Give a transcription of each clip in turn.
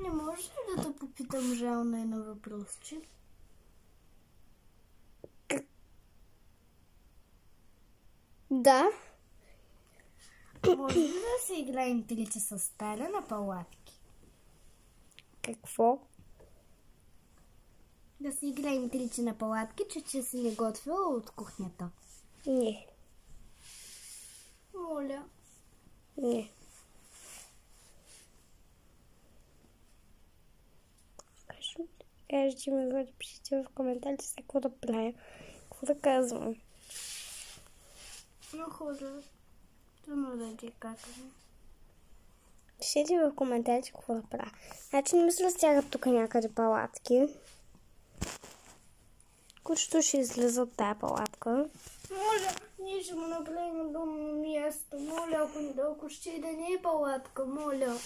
не може ли да те попитам реално едно въпросче? Да. Може ли да се играем трича с Сталя на палатки? Какво? Да си играем трича на палатки, че си не готвила от кухнята. Не. Моля. Не. Кажете ми да пишете в коментарите за какво да правя. Какво да казвам. Но хора, трудно да ти казвам. Пишете в коментарите какво да правя. Значи не мисля да стягат тук някъде палатки. Кучето ще излиза от тая палатка. Моля, ние ще му направим удобно място. Моля, ако ще да не е палатка, моля.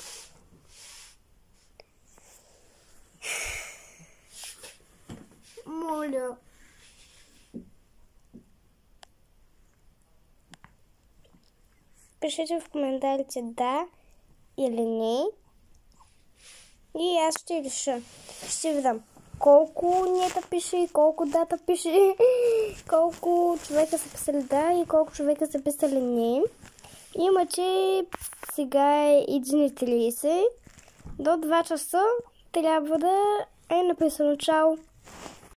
Моля. Пишете в коментарите да или не. И аз ще реша. Ще видам колко нета пише и колко дата пише. Колко човека са писали да и колко човека са писали не. Имате сега е 1:30. До 2 часа трябва да е написано чао.